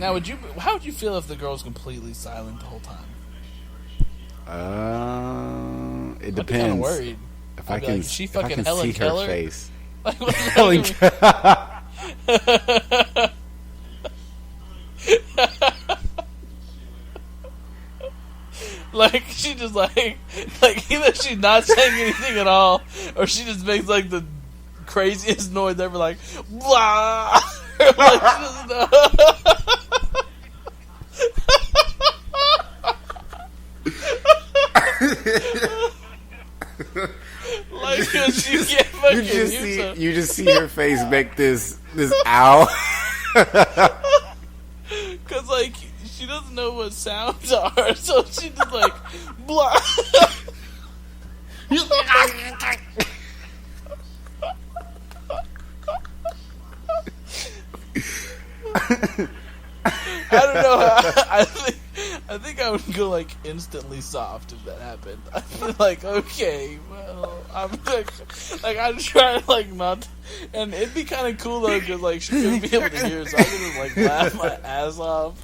Now, how would you feel if the girl's completely silent the whole time? It depends. I'm worried. If I can, she if I fucking can Helen see Keller? her face. Helen Keller. Like she just like either she's not saying anything at all, or she just makes like the craziest noise ever, like blah. Like she just, like she can't fucking you just see her face make this ow. Cause like she doesn't know what sounds are, so she just like blah. I don't know. I think I would go like instantly soft if that happened. I'd be like, okay, well, I'm like I'm trying to like not, and it'd be kind of cool though because like she wouldn't be able to hear, so I could just like laugh my ass off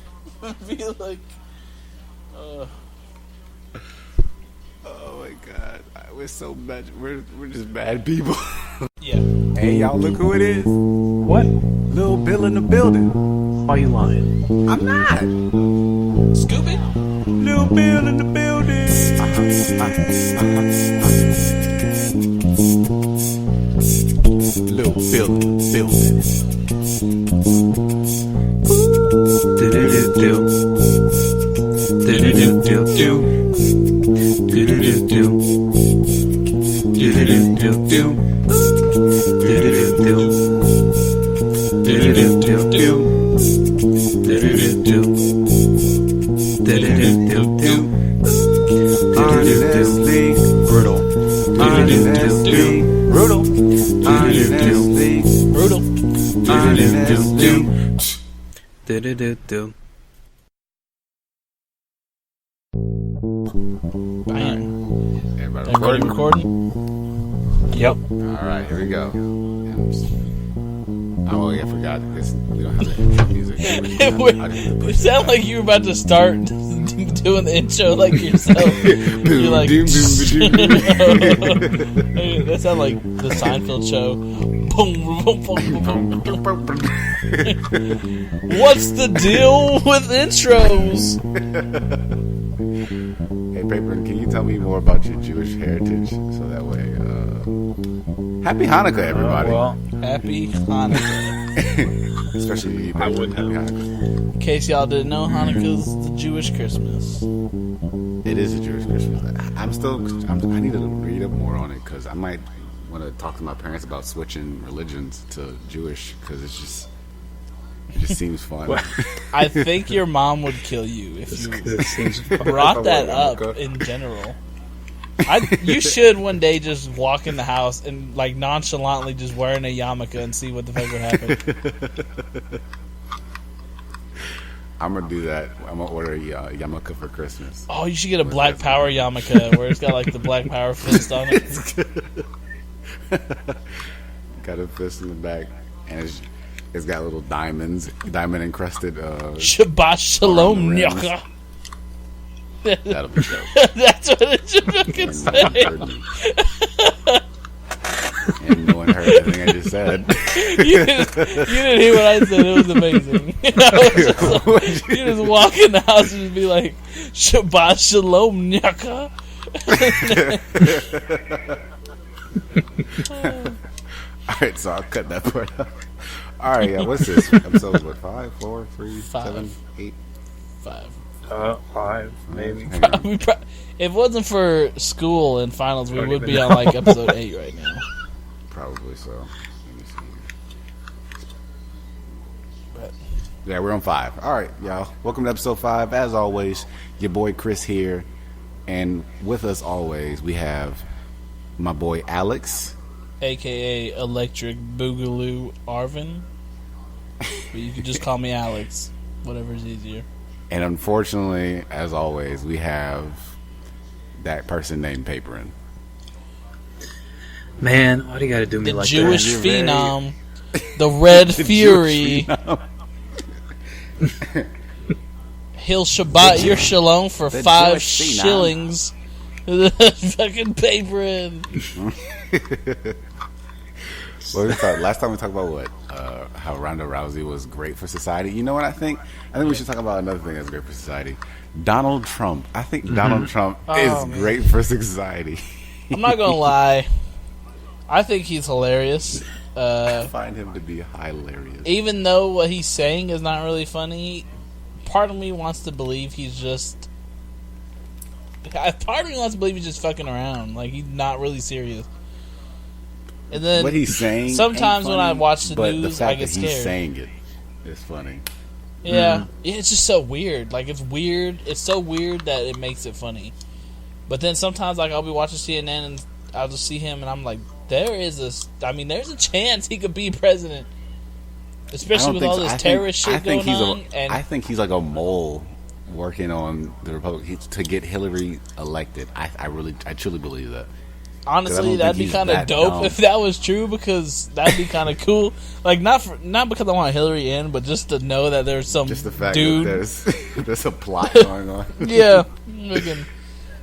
and be like, oh my god, we're so bad. We're just bad people. Yeah. Hey y'all, look who it is. What? Lil Bill in the building. Why are you lying? I'm not. Scooby? Lil Bill in the building. Lil Bill in the building. Do-do-do-do. Do-do-do-do-do. Do-do-do-do. Do-do-do-do-do. Do-do-do-do. Do-do-do-do-do. Do-do-do-do. Do-do-do-do-do. Honestly, brutal. Honestly, brutal. Honestly, Brutal. honestly. Do-do-do-do. Bam. Everybody Everybody recording? Yep. Alright, here we go. Oh, yeah, I forgot this. We don't have the intro music. It sounded like you were about to start doing the intro like yourself. You're like, that sounded like the Seinfeld show. What's the deal with intros? Hey, Paper, can you tell me more about your Jewish heritage? So that way, Happy Hanukkah, everybody. Well, Happy Hanukkah. Especially, I wouldn't Happy have. Hanukkah. In case y'all didn't know, Hanukkah's the Jewish Christmas. It is a Jewish Christmas. I need to read up more on it because I might want to talk to my parents about switching religions to Jewish because it just seems fun. I think your mom would kill you if you brought that up in general. You should one day just walk in the house and like nonchalantly just wearing a yarmulke and see what the fuck would happen. I'm gonna do that. I'm gonna order a yarmulke for Christmas. Oh, you should get a Black Power yarmulke where it's got like the Black Power fist on it. Got a fist in the back, and it's got little diamond encrusted. Shabbat Shalom, Nyaka. That'll be dope. That's what it should fucking say. And no one heard anything I just said. You didn't hear what I said. It was amazing. You just walk in the house and just be like, Shabbat Shalom, Nyaka. Alright, so I'll cut that part out. Alright, yeah, what's this? Episode, what, 5, 4, 3, 5. 7, 8? 5. 5, maybe. If it wasn't for school and finals, we would be on like episode 8 right now. Probably so. Let me see. But Yeah, we're on 5. Alright, y'all. Welcome to episode 5. As always, your boy Chris here. And with us always, we have my boy Alex. AKA Electric Boogaloo Arvin. But you can just call me Alex. Whatever's easier. And unfortunately, as always, we have that person named Paperin. Man, why do you gotta do me The like Jewish that? phenom. The Red Fury. He'll Shabbat your shalom for the 5 Jewish sea, shillings. Fucking paper in. Last time we talked about what? How Ronda Rousey was great for society. You know what I think? I think we should talk about another thing that's great for society. Donald Trump. I think Donald Trump is great for society. I'm not gonna lie. I think he's hilarious. I find him to be hilarious. Even though what he's saying is not really funny, part of me wants to believe he's just... Part of me wants to believe he's just fucking around. Like, he's not really serious. And then what he's saying sometimes ain't when I funny, watch the but news, the fact I get that scared. he's saying it is funny. Yeah, it's just so weird. Like, it's weird. It's so weird that it makes it funny. But then sometimes, like, I'll be watching CNN and I'll just see him and I'm like, there's a chance he could be president. Especially with all this terrorist shit going on. I think he's like a mole working on the Republic to get Hillary elected. I truly believe that. Honestly, that'd be kind of dope if that was true, because that'd be kind of cool. Like, not because I want Hillary in, but just to know that there's some just the fact dude. That there's a plot going on. Yeah, fucking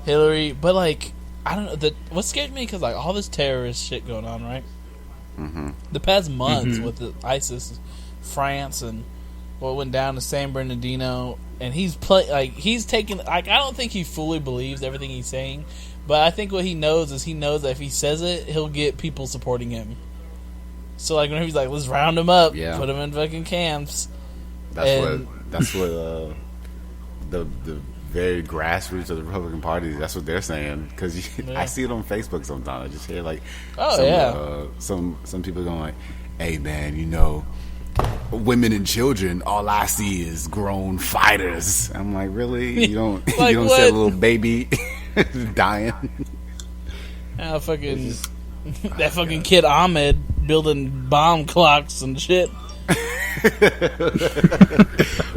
Hillary. But like, I don't know. What scared me, because like all this terrorist shit going on, right? Mm-hmm. The past months with the ISIS, France, and what went down to San Bernardino, and he's taking. Like, I don't think he fully believes everything he's saying. But I think what he knows is that if he says it, he'll get people supporting him. So like whenever he's like, let's round him up, put him in fucking camps. That's what the very grassroots of the Republican Party. That's what they're saying, because I see it on Facebook sometimes. I just hear like, some people going like, "Hey man, you know, women and children, all I see is grown fighters." I'm like, really? You don't like, you don't see a little baby dying? That fucking kid Ahmed building bomb clocks and shit.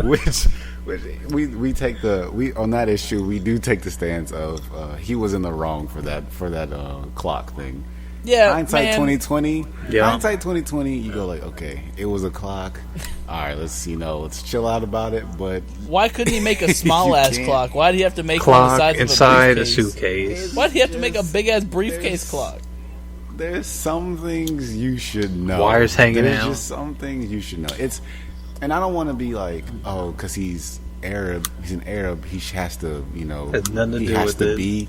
which we take on that issue, we do take the stance of he was in the wrong for that clock thing. Yeah, hindsight 2020. Yeah. Hindsight 2020. You go like, okay, it was a clock. All right, let's chill out about it. But why couldn't he make a small ass clock? Why do you have to make clock one the size inside of a suitcase? Why do you have to make a big ass briefcase clock? There's some things you should know. Wires hanging There's out. just some things you should know. And I don't want to be like, oh, because he's Arab. He's an Arab. He has to, Has nothing to he do has with to it. be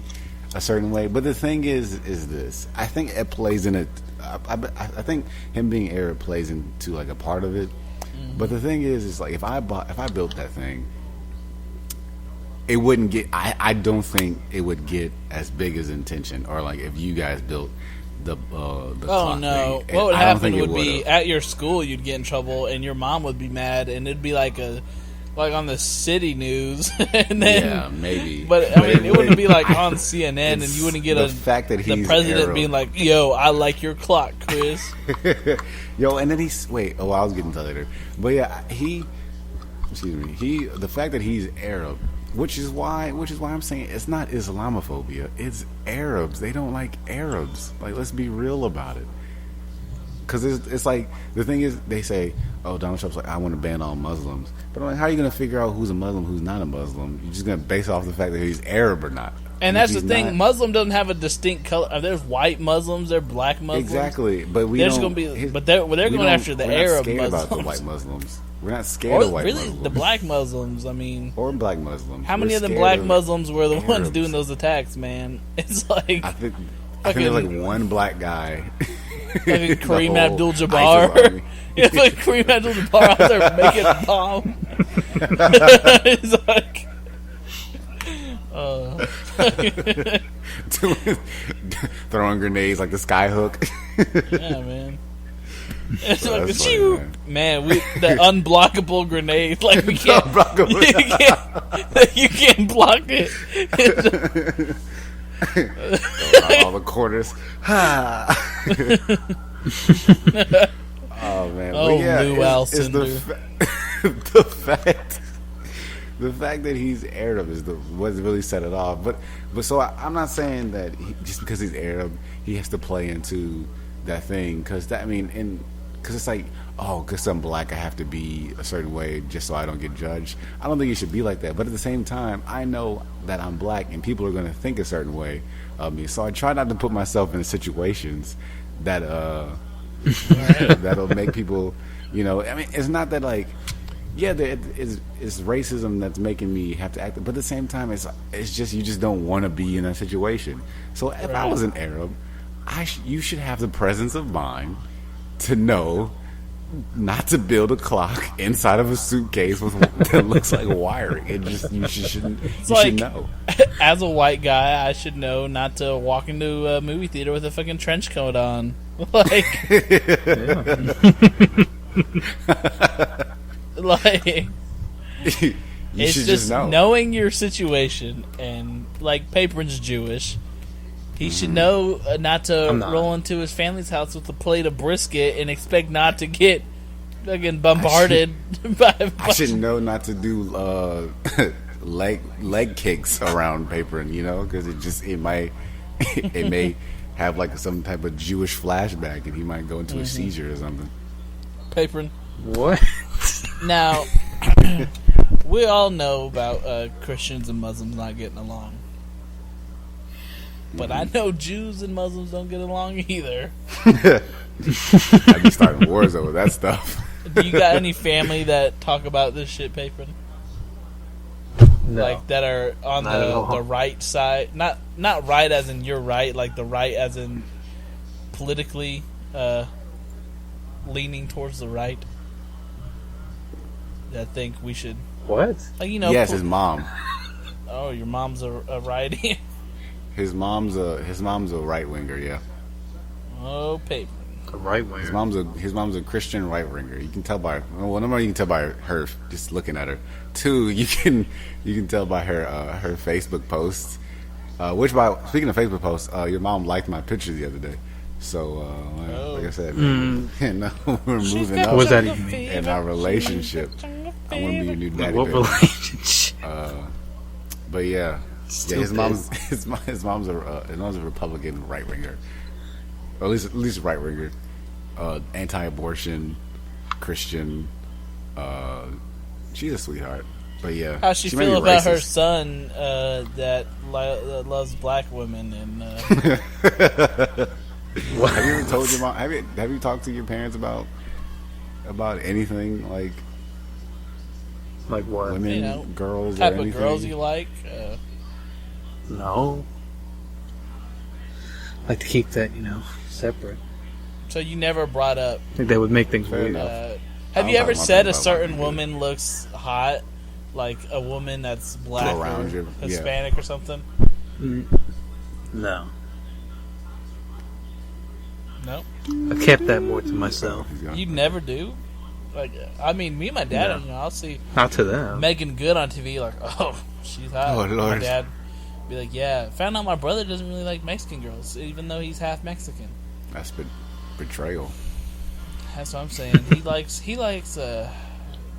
a certain way. But the thing is this. I think it plays in it. I think him being Arab plays into like a part of it. But the thing is like if I built that thing, it wouldn't get. I don't think it would get as big as intention, or like if you guys built the clock no! thing. What would I don't happen think it would be would've. at your school you'd get in trouble and your mom would be mad and it'd be like on the city news and then Yeah, maybe. But I mean, it wouldn't be like on CNN and you wouldn't get the fact that the he's president Arab. being like, "Yo, I like your clock, Chris." Yo, and then I was getting to that later. But yeah, the fact that he's Arab, which is why I'm saying it's not Islamophobia, it's Arabs. They don't like Arabs. Like, let's be real about it. Because it's like, the thing is, they say, oh, Donald Trump's like, I want to ban all Muslims. But I'm like, how are you going to figure out who's a Muslim, who's not a Muslim? You're just going to base it off the fact that he's Arab or not. And if that's the he's thing. not- Muslim doesn't have a distinct color. There's white Muslims. There's black Muslims. Exactly, but There's gonna be, but they're going after the we're not Arab scared Muslims. about the white Muslims. We're not scared of Or white really, Muslims. the black Muslims. I mean, or black Muslims. how many We're of the scared black of Muslims were the ones Arabs. doing those attacks, man? It's like I think there's like one black guy. fucking Kareem whole Abdul-Jabbar. ISIS army. Yeah, like Kareem Abdul-Jabbar out there making a bomb. It's like, throwing grenades like the skyhook. yeah, man. It's like That's the funny, man. The unblockable grenade. Like we can't, Unblockable. you can't block it. All the quarters. Oh man! Oh, But yeah, Lou it's Alcindor. the fact that he's Arab is what really set it off. But so I'm not saying that just because he's Arab, he has to play into that thing. Because it's like, oh, because I'm black, I have to be a certain way just so I don't get judged. I don't think it should be like that. But at the same time, I know that I'm black and people are going to think a certain way of me. So I try not to put myself in situations that that'll make people, you know. I mean, it's not that like, yeah, it's racism that's making me have to act. But at the same time, it's just you just don't want to be in that situation. So if I was an Arab, you should have the presence of mind to know not to build a clock inside of a suitcase that looks like wiring. You should know. As a white guy, I should know not to walk into a movie theater with a fucking trench coat on. Like, like it's just knowing your situation. And like Paperin's Jewish, he should know not to roll into his family's house with a plate of brisket and expect not to get fucking bombarded by. I should know not to do leg kicks around Paperin, you know, because it may have like some type of Jewish flashback and he might go into a seizure or something. Paperin, what? Now we all know about Christians and Muslims not getting along. But I know Jews and Muslims don't get along either. I'd be starting wars over that stuff. Do you got any family that talk about this shit, Paperin? No. Like that are on the right side, not right as in you're right, like the right as in politically leaning towards the right. I think we should. What? Like, you know. Yes, his mom. Oh, your mom's a righty. His mom's a right winger, yeah. Oh, Paper. A right winger. His mom's a Christian right winger. You can tell by number one, you can tell by her just looking at her. Two, you can tell by her Facebook posts. Speaking of Facebook posts, your mom liked my picture the other day. So like I said, and we're moving up. What does that even mean? In our relationship. I want to be your new daddy. What baby. relationship? But yeah. Stupid. Yeah, his mom's a Republican right winger, or at least right winger, anti-abortion, Christian. She's a sweetheart, but yeah. How's she feel about her son that loves black women and? Have you ever told your mom? Have you talked to your parents about anything like what? Women, you know, girls, type or anything? of girls you like? No. I like to keep that, separate. So you never brought up. I think that would make things weird. Have you ever said a certain woman looks hot, like a woman that's black or Hispanic or something? No. No. I've kept that more to myself. You never do. Like, I mean, me and my dad, No. I'll see Not to them. Megan Good on TV, like, oh, she's hot. Oh, Lord. My dad be like, yeah. Found out my brother doesn't really like Mexican girls, even though he's half Mexican. That's betrayal. That's what I'm saying. He likes the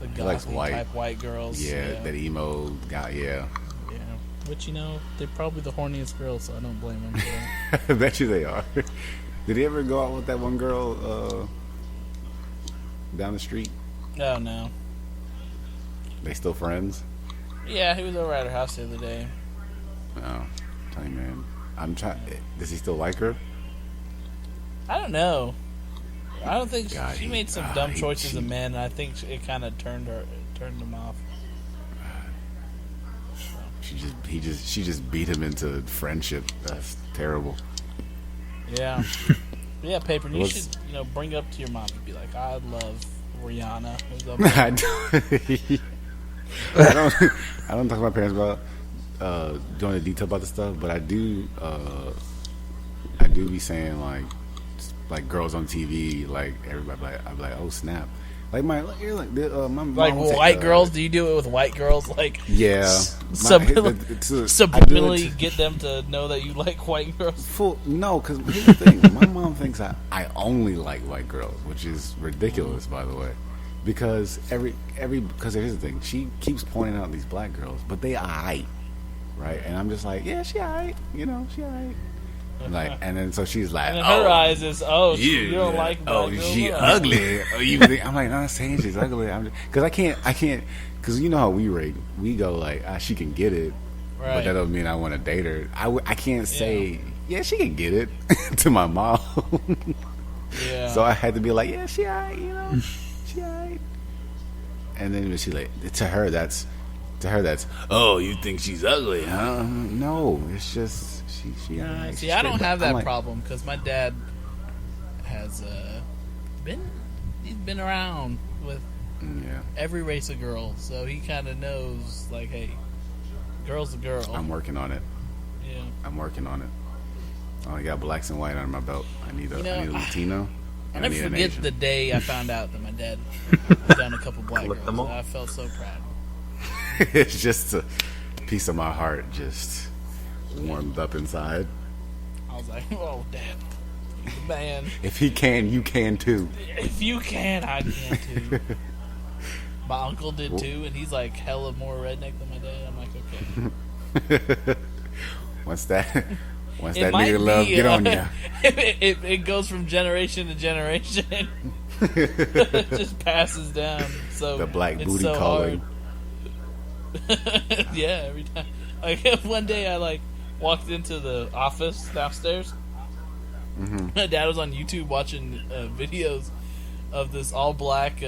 gothy white. type white girls. Yeah, that emo guy. Yeah. Yeah, but they're probably the horniest girls, so I don't blame them. I bet you they are. Did he ever go out with that one girl down the street? Oh no. They still friends? Yeah, he was over at her house the other day. Oh, tell you, man. I'm trying. Does he still like her? I don't know. I don't think God, she made some dumb choices of men, and I think it kind of turned him off. She just beat him into friendship. That's terrible. Yeah, yeah, Paper. You should bring it up to your mom and be like, I love Rihanna. I don't talk to my parents about going into detail about the stuff, but I do be saying like girls on TV, like everybody, I'm like, oh snap, like my mom like white girls. Do you do it with white girls? Like subliminally get them to know that you like white girls. No, because here's the thing, my mom thinks I only like white girls, which is ridiculous, by the way. Because because here's the thing, she keeps pointing out these black girls, but they aight, right? And I'm just like, yeah, she aight, she aight. Like, and then so she's like, And in her eyes, it's you don't yeah. like. Oh, black she girls? ugly. Oh, you think, I'm like, no, I'm saying she's ugly. I'm because I can't, because you know how we rate. We go like, she can get it, Right. but that doesn't mean I want to date her. I can't say, yeah, she can get it to my mom. Yeah. So I had to be like, yeah, she alright, you know, she alright. And then she like, to her that's, oh, you think she's ugly, huh? No, it's just she alright. See, I don't have that like, problem because my dad has he's been around with yeah. every race of girl, so he kind of knows, like, hey, girl's a girl. I'm working on it. Yeah. I'm working on it. I only got blacks and white under my belt. I need a Latino. I and never need an forget Asian. the day I found out that my dad was down a couple black Collect girls. them all. I felt so proud. It's just a piece of my heart just warmed up inside. I was like, oh, Dad, you're the man. If he can, you can too. If you can, I can too. My uncle did too, and he's like hella more redneck than my dad. I'm like, okay. Once that It might nigga love be, get on ya. It goes from generation to generation. It just passes down. So The black it's booty so calling. hard. Yeah, every time. Like one day, I like walked into the office downstairs. Mm-hmm. My dad was on YouTube watching videos of this all black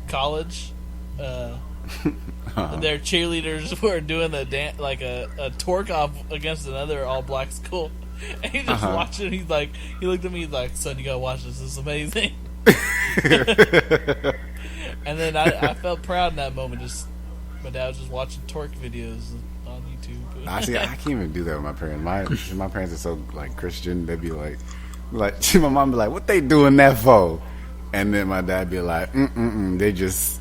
college. Their cheerleaders were doing the dance, like a twerk off against another all black school. And he just watched it. He looked at me. He's like, "Son, you gotta watch this. This is amazing." And then I felt proud in that moment. Just my dad was just watching twerk videos on YouTube. I see. I can't even do that with my parents. My parents are so like Christian. They'd be like my mom be like, "What they doing that for?" And then my dad be like, they just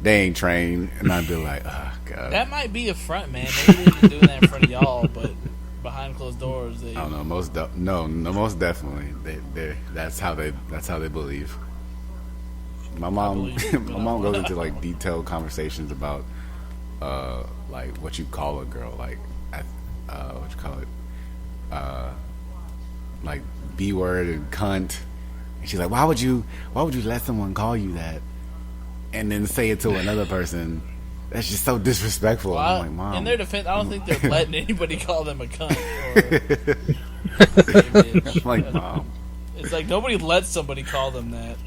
they ain't trained. And I'd be like, oh god. That might be a front, man. Maybe they're just doing that in front of y'all, but behind closed doors, they. I don't know. Most definitely. They that's how they believe. My mom goes into like detailed conversations about like what you call a girl, like what you call it, like B word and cunt. And she's like, why would you let someone call you that and then say it to another person? That's just so disrespectful. Well, I'm like, Mom. in their defense, I don't think they're letting anybody call them a cunt. I'm like, Mom. It's like nobody lets somebody call them that.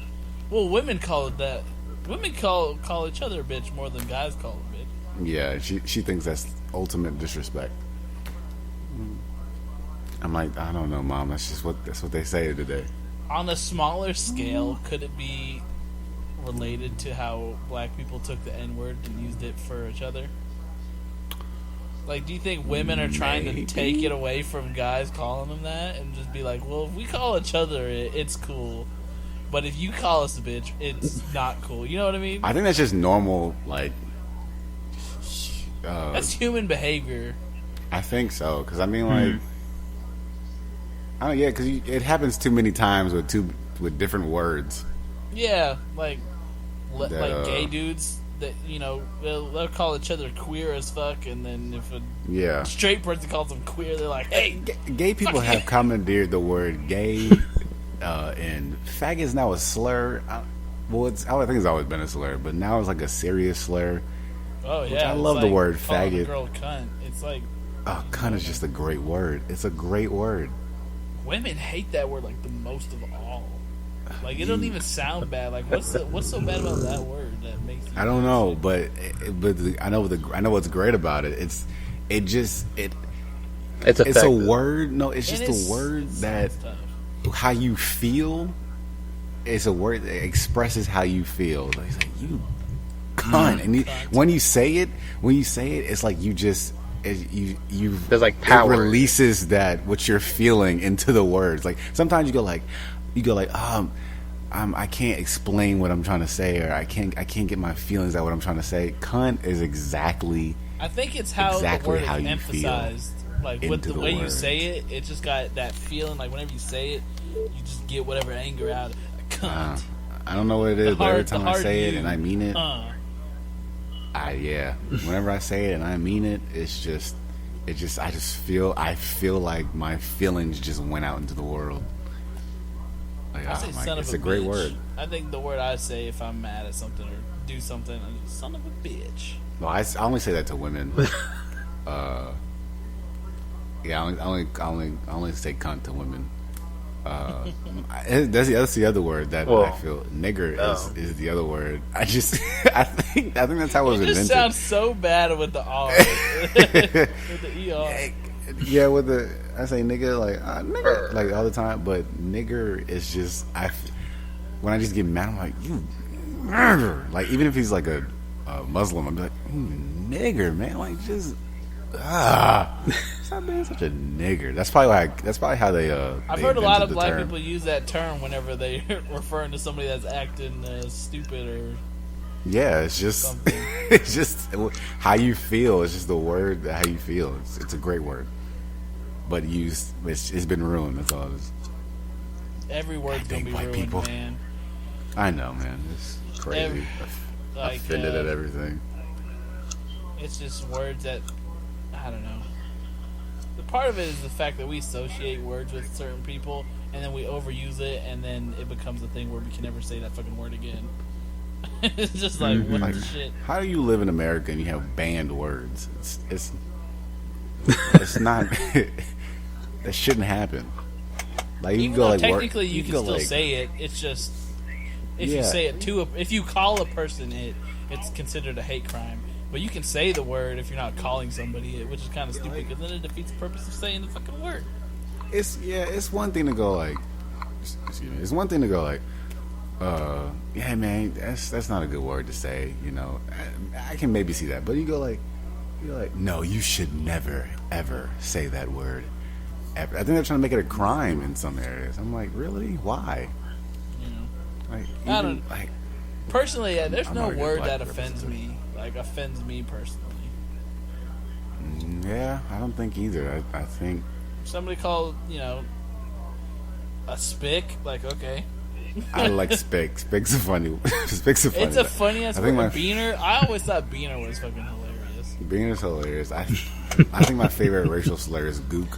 Well, women call it that. Women call each other a bitch more than guys call them bitch. Yeah, she thinks that's ultimate disrespect. I'm like, I don't know, Mom. That's what they say today. On a smaller scale, could it be related to how black people took the N-word and used it for each other? Like, do you think women are trying to take it away from guys calling them that and just be like, well, if we call each other it's cool, but if you call us a bitch, it's not cool. You know what I mean? I think that's just normal, like... that's human behavior. I think so, because I mean, like... Oh yeah, because it happens too many times with different words. Yeah, like That, like gay dudes that they'll call each other queer as fuck, and then if a straight person calls them queer, they're like, hey, gay people have commandeered the word gay, and faggot is now a slur. I think it's always been a slur, but now it's like a serious slur. Oh yeah, I love the word faggot. A girl cunt. It's like, cunt is just a great word. It's a great word. Women hate that word like the most of all. Like it doesn't even sound bad. Like what's so bad about that word that makes you? I don't know, but I know what's great about it. It's a word. No, it's just a word that how you feel. It's a word that expresses how you feel. Like, it's like you cunt, and when you say it, it's like you just. There's like power. It releases that what you're feeling into the words. Like sometimes you go like I can't explain what I'm trying to say, or I can't get my feelings out what I'm trying to say. Cunt is exactly. I think it's how the word is emphasized. Like with the way you say it, it just got that feeling. Like whenever you say it, you just get whatever anger out. Cunt. I don't know what it is, but every time I say it and I mean it. Whenever I say it and I mean it, it's I feel like my feelings just went out into the world. Like, I say son of it's a a great bitch. word. I think the word I say if I'm mad at something or do something, is son of a bitch. Well, I only say that to women. Yeah, I only say cunt to women. That's the other word that I feel. Nigger is the other word. I think that's how it was It just invented. sounds so bad with the R, with the ER. Yeah, I say nigga like nigger like all the time, but nigger is just when I just get mad, I'm like you nigger. Like even if he's like a Muslim, I'm like nigger, man. Like just stop being such a nigger. That's probably how they. I've heard a lot of black people use that term whenever they're referring to somebody that's acting stupid or. Yeah, it's just something. it's just how you feel. It's just the word how you feel. It's a great word, but it's been ruined. That's all it is. Every word's gonna be ruined, people. man. I know, man. It's crazy. Offended at everything. It's just words that I don't know. The part of it is the fact that we associate words with certain people, and then we overuse it, and then it becomes a thing where we can never say that fucking word again. It's just like what the shit. How do you live in America and you have banned words? It's not. That shouldn't happen. Like you Even go though like technically work, you can still say it. It's just if you say it if you call a person it's considered a hate crime. But you can say the word if you're not calling somebody it, which is kind of stupid because then it defeats the purpose of saying the fucking word. It's one thing to go like, excuse me. It's one thing to go like, yeah, man, that's not a good word to say. You know, I can maybe see that, but you're like, no, you should never ever say that word. Ever. I think they're trying to make it a crime in some areas. I'm like, really? Why? You know, like, I don't like. Personally, there's I'm no not a good word black that offends me. Like offends me personally. Yeah, I don't think either. I think somebody called a spick. Like okay. I like spick. Spick's a funny. Spick's a funny. It's a funny ass word. Beaner. I always thought beaner was fucking hilarious. Beaner's hilarious. I think my favorite racial slur is gook.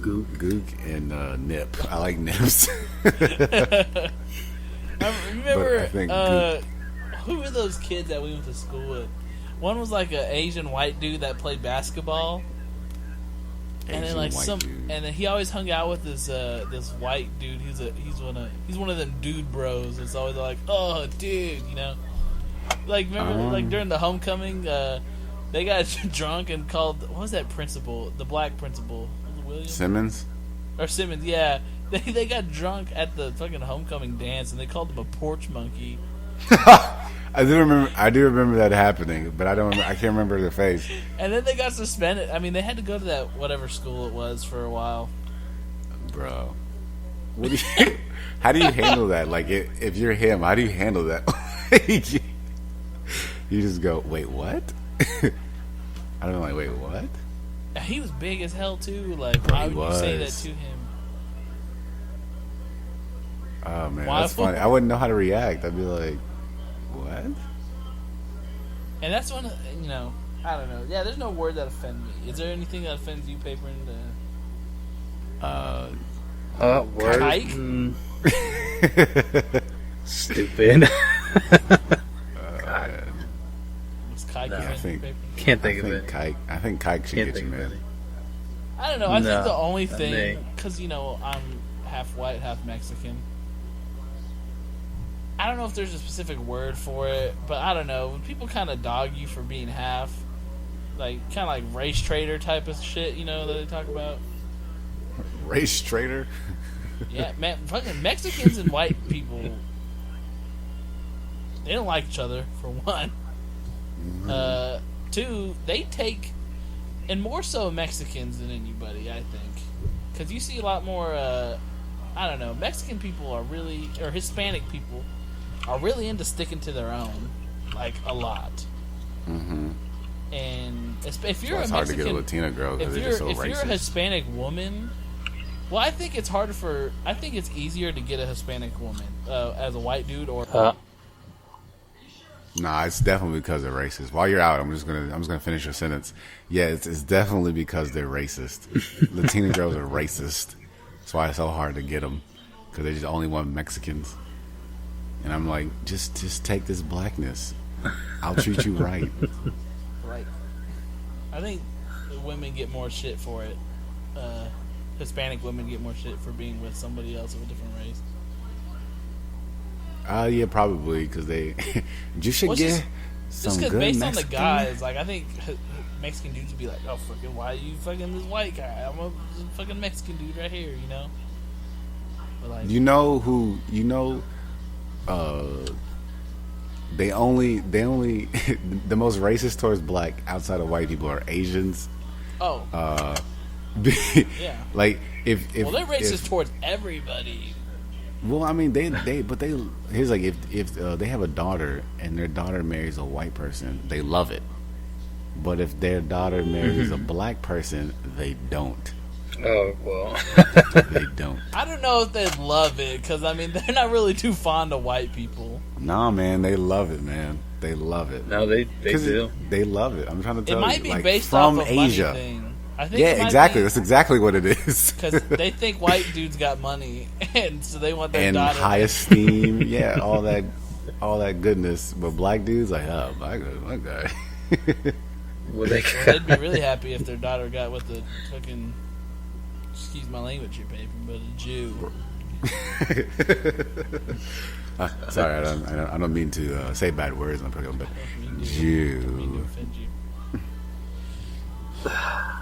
Gook and nip. I like nips. I remember who were those kids that we went to school with? One was like an Asian white dude that played basketball, and then like and then he always hung out with this white dude. He's one of them dude bros. It's always like, oh, dude, you know. Like remember, like during the homecoming, they got drunk and called what was that principal? The black principal, was it Williams? Simmons, yeah. They got drunk at the fucking homecoming dance, and they called him a porch monkey. I do remember that happening, but I can't remember their face. And then they got suspended. I mean, they had to go to that whatever school it was for a while. Bro, how do you handle that? Like, if you're him, how do you handle that? You just go, wait, what? I don't know, like, wait, what? He was big as hell too. Like, why would you say that to him? Oh man, that's funny. I wouldn't know how to react. I'd be like, what? And that's when, I don't know. Yeah, there's no word that offends me. Is there anything that offends you, Paper? Word? Kike? Stupid. Was Kike offending you, Paper? Can't think of it. I think Kike should get you, man. I don't know. I think the only thing, because, I'm half white, half Mexican. I don't know if there's a specific word for it, but I don't know. When people kind of dog you for being half, like, kind of like race traitor type of shit, that they talk about. Race traitor? Yeah, man, fucking Mexicans and white people, they don't like each other, for one. Two, they take, and more so Mexicans than anybody, I think. Because you see a lot more, I don't know, Mexican people are really, or Hispanic people, are really into sticking to their own, like, a lot. Mm-hmm. And if you're it's a Mexican, hard to get a Latina girl because they're just so racist. If you're a Hispanic woman, well, I think it's easier to get a Hispanic woman as a white dude or. Nah, it's definitely because they're racist. While you're out, I'm just gonna finish your sentence. Yeah, it's definitely because they're racist. Latina girls are racist. That's why it's so hard to get them, because they just only want Mexicans. And I'm like, just take this blackness. I'll treat you right. Right. I think women get more shit for it. Hispanic women get more shit for being with somebody else of a different race. Yeah, probably because they. You should get some good based Mexican. on the guys, like I think Mexican dudes would be like, "Oh, fucking, why are you fucking this white guy? I'm a fucking Mexican dude right here," you know. But like, You know who? You know, they only the most racist towards black outside of white people are Asians. oh, yeah. Like if Well, they're racist towards everybody. Well, I mean, here's like if they have a daughter and their daughter marries a white person, they love it. But if their daughter marries a black person, they don't. Oh, well. They don't. I don't know if they'd love it, because I mean they're not really too fond of white people. Nah, man, they love it, man. They love it. No, they do. They love it. I'm trying to tell you. It might be like, based from off of Asia. money thing. I think Yeah, it might exactly. be- That's exactly what it is. Because they think white dudes got money, and so they want their And daughter. high esteem, yeah, all that goodness. But black dudes, like, oh, my God. Well, they Well, they'd be really happy if their daughter got with the fucking, excuse my language here, baby, but a Jew. Sorry, I don't mean to say bad words on the program, but Jew. I mean to offend you.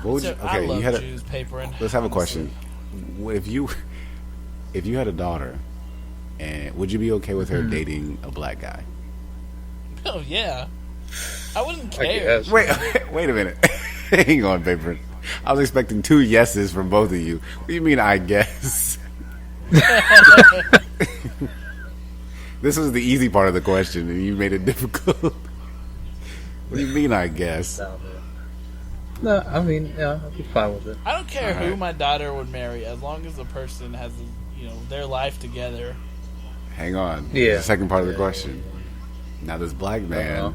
What would So, you, I okay, love you had Jews papering. let's have a honestly. question. If you had a daughter, and would you be okay with her dating a black guy? Oh yeah, I wouldn't I care. guess. Wait a minute. Hang on, paper. I was expecting 2 yeses from both of you. What do you mean? I guess. This was the easy part of the question, and you made it difficult. What do you mean? I guess. No, I mean, yeah, I'll be fine with it. I don't care who Alright. my daughter would marry, as long as the person has, their life together. Hang on. Yeah. There's the second part of the question. Now, this black man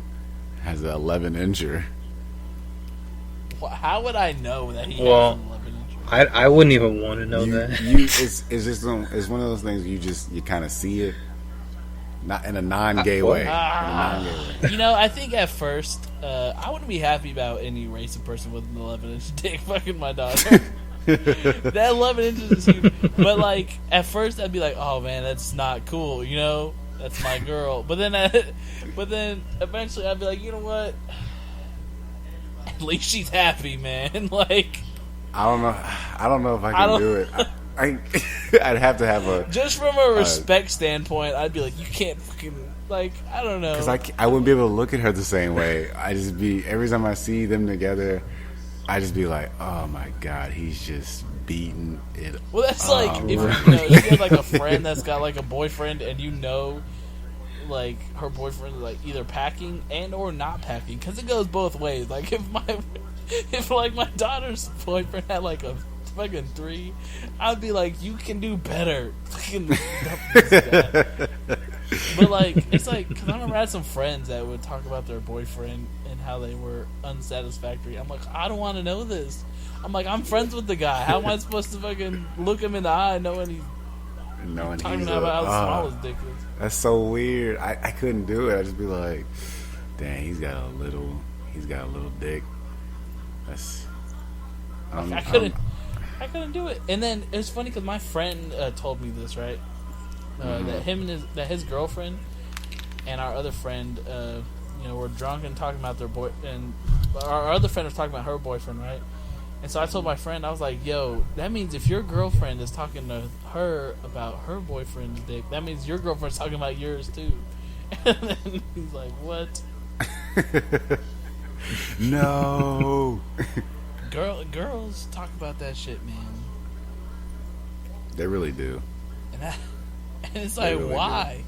has an 11-incher. How would I know that he Well, has an 11 inch? I wouldn't even want to know You, that. it's one of those things you kind of see it, not in a non-gay What? way. In a non-gay way. I think at first, I wouldn't be happy about any race of person with an 11-inch dick fucking my daughter. That 11 inches is huge. But, like, at first I'd be like, oh, man, that's not cool, That's my girl. But then eventually I'd be like, you know what? At least she's happy, man. Like, I don't know if I can do it. I'd have to have a, just from a respect standpoint, I'd be like, you can't fucking, like, I don't know. because I wouldn't be able to look at her the same way. Every time I see them together, I just be like, oh my God, he's just beating it. Well, that's like if right. you have like a friend that's got like a boyfriend, and like her boyfriend is like either packing and or not packing, because it goes both ways. Like if like my daughter's boyfriend had like a fucking 3, I'd be like, you can do better. Fucking dump this guy. But like it's like, because I remember I had some friends that would talk about their boyfriend and how they were unsatisfactory. I'm like, I don't want to know this. I'm like, I'm friends with the guy. How am I supposed to fucking look him in the eye knowing he's talking about how small his dick is? That's so weird. I couldn't do it. I'd just be like, dang, he's got a little dick. That's I couldn't do it. And then it was funny because my friend told me this, right? That his girlfriend and our other friend, were drunk and talking about their boy, and our other friend was talking about her boyfriend, right? And so I told my friend, I was like, yo, that means if your girlfriend is talking to her about her boyfriend's dick, that means your girlfriend's talking about yours too. And then he's like, what? No. Girls talk about that shit, man. They really do. And it's like, really why?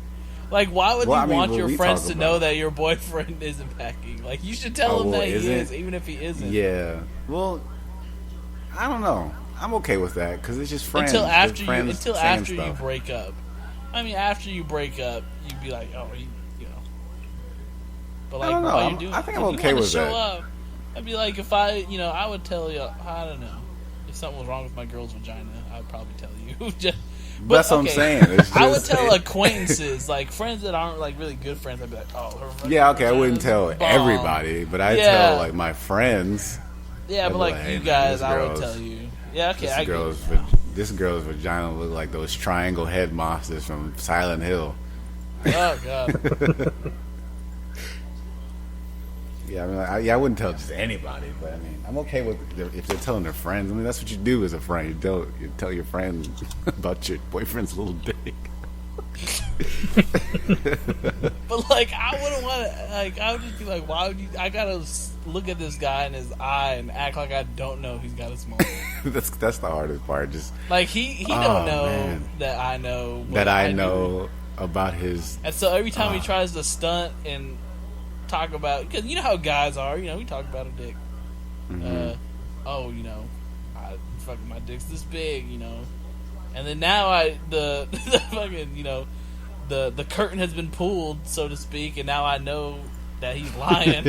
Like, why would Well, you I mean, want what your we friends talk to know about- that your boyfriend isn't packing? Like, you should tell Oh, him well, that he isn't- is, even if he isn't. Yeah. Well, I don't know. I'm okay with that because it's just friends. Until after Just you, friends until saying after you stuff. break up. I mean, after you break up, you'd be like, oh, you know. I mean, after you break up, you'd be like, oh, you know. But like, it's like, because I'm gonna add some friends that would talk about their boyfriend and how they were unsatisfactory. I'm like, I don't want to know this. I'm like, I'm friends with the guy. How am I supposed to fucking look him in the eye knowing he's talking about how small his dick is? Yeah. But I like, don't know. while you're doing, I think if I'm you okay wanna with show that. Up, I'd be like, if I would tell you, I don't know, if something was wrong with my girl's vagina, I'd probably tell you. But, That's what I'm saying. It's I would just- tell acquaintances, like friends that aren't like really good friends. I'd be like, oh, her fucking Yeah, okay, I wouldn't vagina's tell bomb. everybody, but I Yeah. tell like my friends. Yeah, I'd but be like like, hey, you man, guys, this I would girl's- tell you. Yeah, okay, I get it. This girl's vagina look like those triangle head monsters from Silent Hill. Oh god. Yeah, I mean, I wouldn't tell just anybody, but I mean, I'm okay with if they're telling their friends. I mean, that's what you do as a friend. You tell your friend about your boyfriend's little dick. But like, I wouldn't want to. Like, I would just be like, why would you? I gotta look at this guy in his eye and act like I don't know he's got a small. That's the hardest part. Just Like he Oh, don't know man. that I know what that I do. know about his. And so every time he tries to stunt and talk about, because you know how guys are, we talk about a dick. Fucking my dick's this big, and then now the fucking the curtain has been pulled, so to speak, and now I know that he's lying.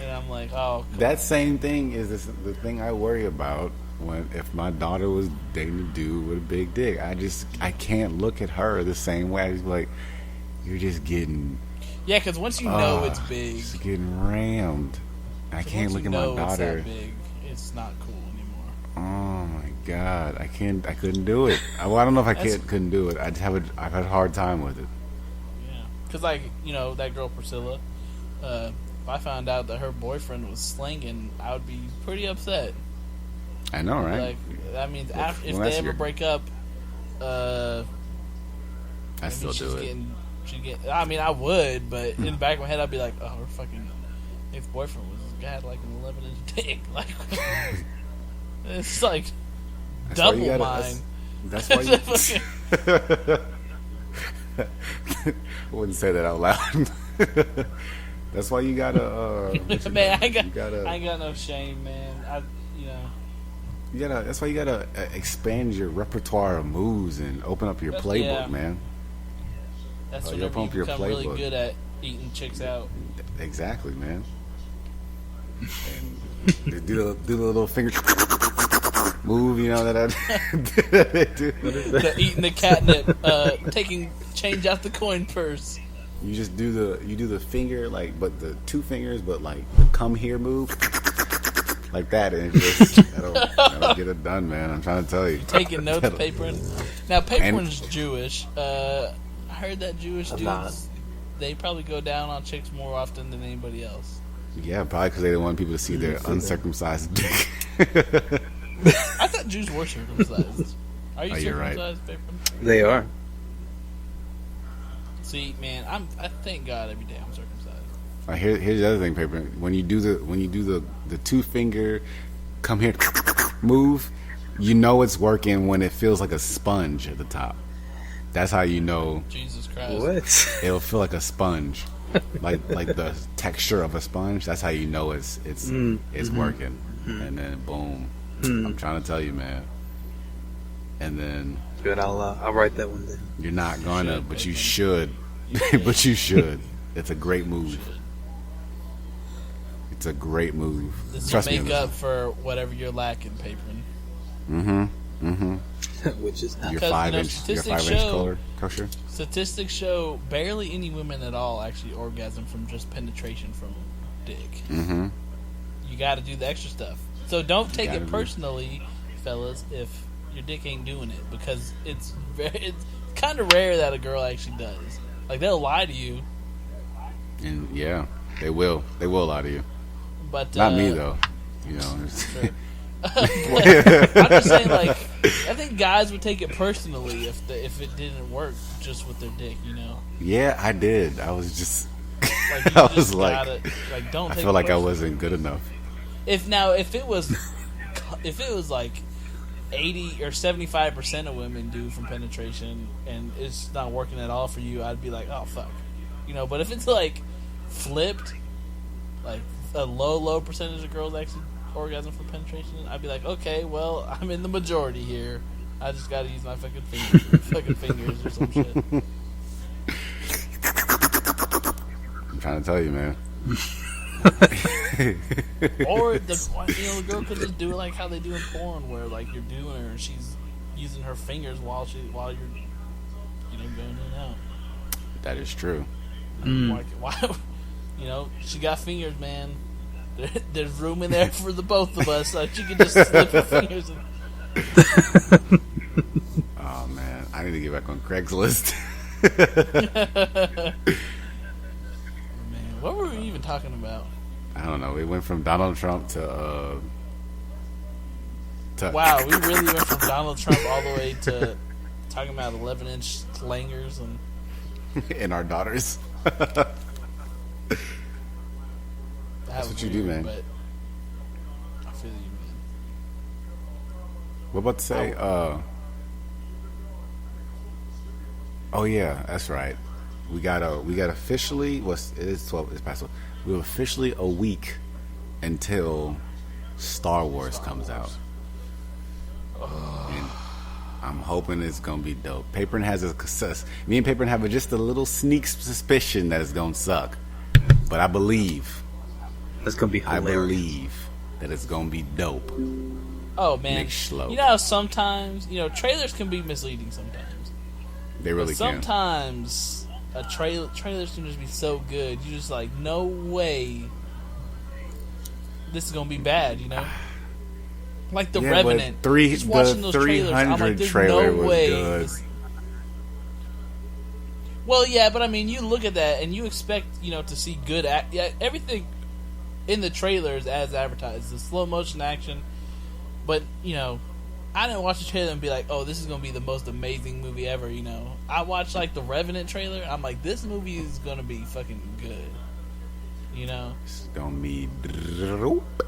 And I'm like, oh, cool. That same thing is the thing I worry about if my daughter was dating a dude with a big dick. I can't look at her the same way. I just be like, you're just getting. Yeah, because once you know it's big, She's getting rammed. I can't look at my It's daughter. that big, it's not cool anymore. Oh my god, I couldn't do it. Well, I don't know if I couldn't do it. I've had a hard time with it. Yeah, because that girl Priscilla. If I found out that her boyfriend was slinging, I would be pretty upset. I know, right? Like that means if well, they that's ever your- break up, I still do it. I mean, I would, but in the back of my head, I'd be like, "Oh, her fucking ex-boyfriend had like an 11-inch dick." Like, it's like That's why you double gotta- mine. That's why you. I wouldn't say that out loud. That's why you gotta. Man, I ain't you got no shame, man. That's why you gotta expand your repertoire of moves and open up your playbook, Yeah. man. That's you whenever you pump your become really playbook. good at eating chicks out. Exactly, man. And do the little finger move, that I do. Eating the catnip, change out the coin purse. You just do the finger but the two fingers, but like the come here move, like that, and that'll get it done, man. I'm trying to tell you. Taking notes, Paperin. Now, Paperin's Jewish. I heard that Jewish I'm not. dudes, they probably go down on chicks more often than anybody else. Yeah, probably because they don't want people to see their uncircumcised dick. I thought Jews were circumcised. Are you Oh, you're right. circumcised, Paperin? They are. See, man, I thank God every day I'm circumcised. Here's the other thing, Paper. When you do the two finger come here move, it's working when it feels like a sponge at the top. That's how you know Jesus Christ. What? it'll feel like a sponge, like the texture of a sponge. That's how you know it's working. And then boom, I'm trying to tell you, man. And then Good. I'll write that one down. you're not gonna, should, but you Paper. should. But you should. It's a great move. It's a great move. This Trust will me. make up for whatever you're lacking, Paperin. Which is not. Your Because, 5-inch, statistics 5-inch show- color kosher. Statistics show barely any women at all actually orgasm from just penetration from dick. Mm-hmm. You got to do the extra stuff. So don't take gotta it do- personally, fellas, if your dick ain't doing it, because it's kind of rare that a girl actually does. Like, they'll lie to you, And yeah, they will. They will lie to you. but Not me though. It's- Sure. I'm just saying, like, I think guys would take it personally if it didn't work just with their dick, Yeah, I did. I was just. Like, you I was just like, gotta, don't I take feel it like I personally. wasn't good enough. If it was like 80 or 75% of women do from penetration and it's not working at all for you, I'd be like, oh fuck, But if it's like flipped, like a low percentage of girls actually orgasm from penetration, I'd be like, okay, well, I'm in the majority here. I just gotta use my fucking fingers or some shit. trying to tell you, man. Or the girl could just do it like how they do in porn, where like you're doing her and she's using her fingers while you're going in and out. That is true. Why? She got fingers, man. There's room in there for the both of us. Like she can just slip her fingers in. Oh man, I need to get back on Craigslist. Man, what were we even talking about? I don't know. We went from Donald Trump to wow, we really went from Donald Trump all the way to talking about 11-inch clangers and our daughters. That's what you do, man. But I feel you, man. What about to say? Oh yeah, that's right. We got officially. It is 12. It's past 12. We're officially a week until Star Wars comes out. And I'm hoping it's gonna be dope. Papern has me and Papern have just a little sneak suspicion that it's gonna suck, but I believe. That's gonna be hilarious. I believe that it's gonna be dope. Oh man, Nick Schlope. You know how sometimes trailers can be misleading. Sometimes they really can. Sometimes trailers can just be so good. You're just like, no way, this is gonna be bad. Like the Revenant. Just watching those trailers, I'm like, there's trailer no was way. Good. Well, yeah, but I mean, you look at that and you expect to see good everything in the trailers as advertised, the slow motion action. But I didn't watch the trailer and be like, oh, this is gonna be the most amazing movie ever. I watched like the Revenant trailer. I'm like, this movie is gonna be fucking good. It's gonna be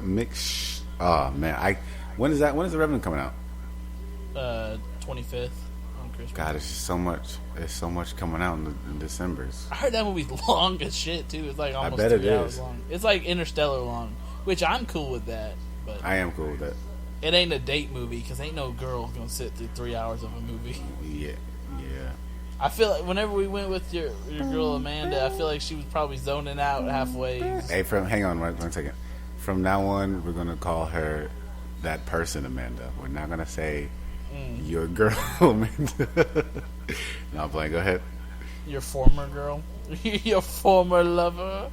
mix. Oh man, when is that? When is the Revenant coming out? 25th on Christmas. God, it's just so much. There's so much coming out in December. I heard that movie's long as shit too. It's like almost 3 hours long. It's like Interstellar long, which I'm cool with that. But I am cool with that. It ain't a date movie because ain't no girl gonna sit through 3 hours of a movie. Yeah. I feel like whenever we went with your girl Amanda, I feel like she was probably zoning out halfway. Hey, hang on one second. From now on, we're gonna call her that person, Amanda. We're not gonna say your girl, Amanda. No, I'm playing. Go ahead. Your former girl, your former lover.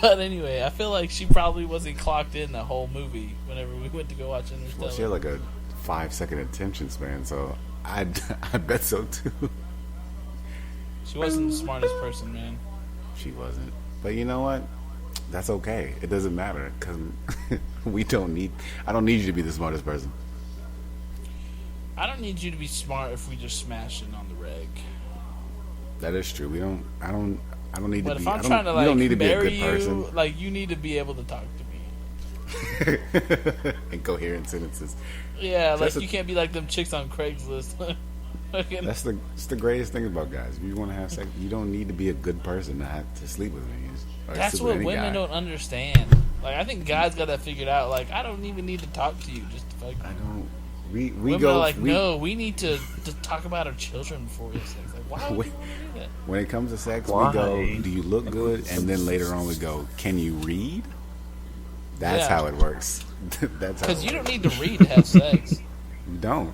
But anyway, I feel like she probably wasn't clocked in the whole movie whenever we went to go watch Interstellar. Well, she had like a 5-second attention span, so I bet so too. She wasn't the smartest person, man. She wasn't. But you know what? That's okay. It doesn't matter because I don't need you to be the smartest person. I don't need you to be smart if we just smash it on the reg. That is true. I don't need but to be. But if I'm trying to like you don't need to be a marry good person. you, like you need to be able to talk to me. Incoherent sentences. Yeah, like you can't be like them chicks on Craigslist. That's the greatest thing about guys. If you want to have sex, you don't need to be a good person to have to sleep with me. That's what women don't understand. Like I think guys got that figured out. Like I don't even need to talk to you just to fuck. I don't. We women go are like, no, we need to talk about our children before we have sex. Like, why would you want to do that? When it comes to sex, we go, do you look good? And then later on we go, can you read? That's how it works. That's how. Because you don't need to read to have sex. You don't.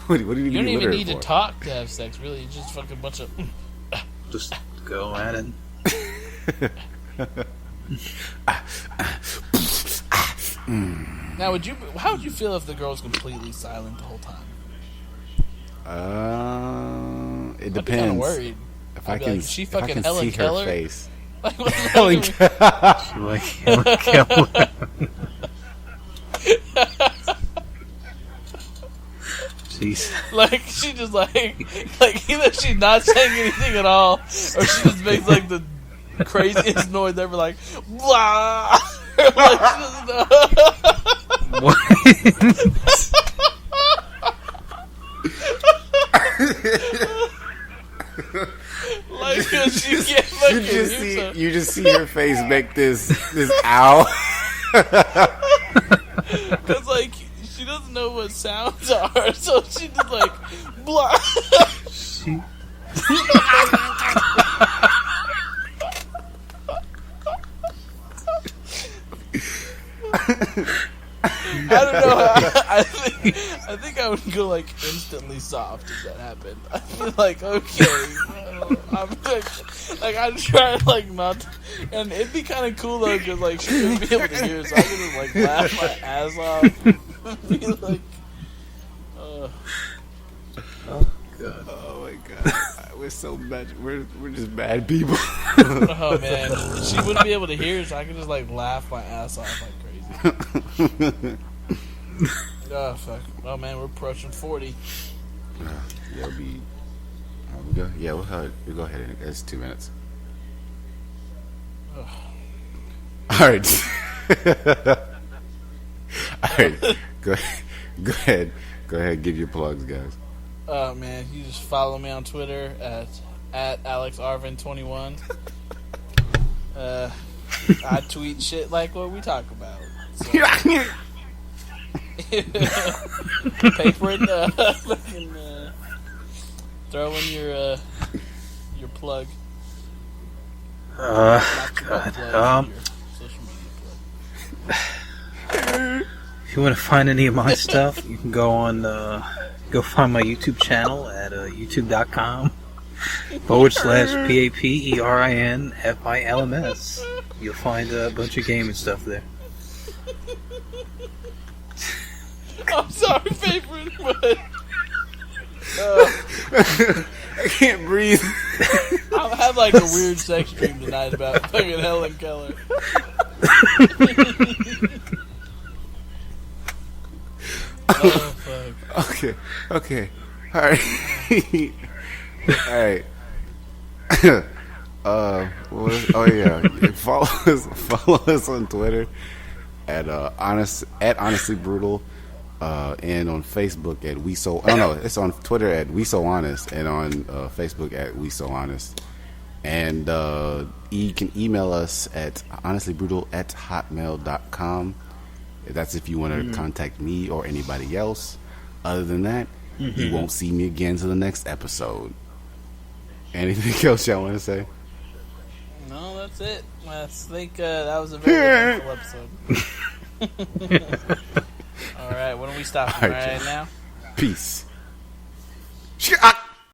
What do you need? You don't even need to talk to have sex. Really, you just fucking bunch of. Just go at it. Now, how would you feel if the girl's completely silent the whole time? It depends. I'd be kind of worried. If I can, like, she fucking Helen see Keller? her face. Helen Keller. Jeez. Like she just like either she's not saying anything at all, or she just makes like the craziest noise ever, like blah. Like, what? Like she can't fucking you just see her face make this owl. Cause like she doesn't know what sounds are, so she just like blah. I don't know. I think I would go like instantly soft if that happened. I'd be like, okay, well, I'm like I'd try like not, and it'd be kind of cool though because like she wouldn't be able to hear, so I could just like laugh my ass off. Be like, Oh god. Oh my god, we're so bad. We're just bad people. oh man, she wouldn't be able to hear, so I could just like laugh my ass off like crazy. Oh fuck! Oh man, we're approaching 40. Yeah, we go. Yeah, we'll go ahead and it's 2 minutes. Ugh. All right. All right. Go ahead. Give your plugs, guys. Oh man, you just follow me on Twitter at AlexArvin21. I tweet shit like what we talk about. So. Paper and fucking throw in your plug. God. Your social media plug. If you want to find any of my stuff, you can go on, go find my YouTube channel at youtube.com/PAPERINFILMS. You'll find a bunch of gaming stuff there. I'm sorry, favorite, but I can't breathe. I have like a weird sex dream tonight about fucking Helen Keller. Oh fuck. Okay. All right. All right. Oh yeah. Follow us on Twitter at honestly brutal, and on Facebook at we so. Oh no, it's on Twitter at we so honest, and on Facebook at we so honest. And you can email us at honestlybrutal@hotmail.com. That's if you want to contact me or anybody else. Other than that, you won't see me again till the next episode. Anything else y'all want to say? No, that's it. I think that was a very eventful episode. All right, when are we stopping? Right now? Peace.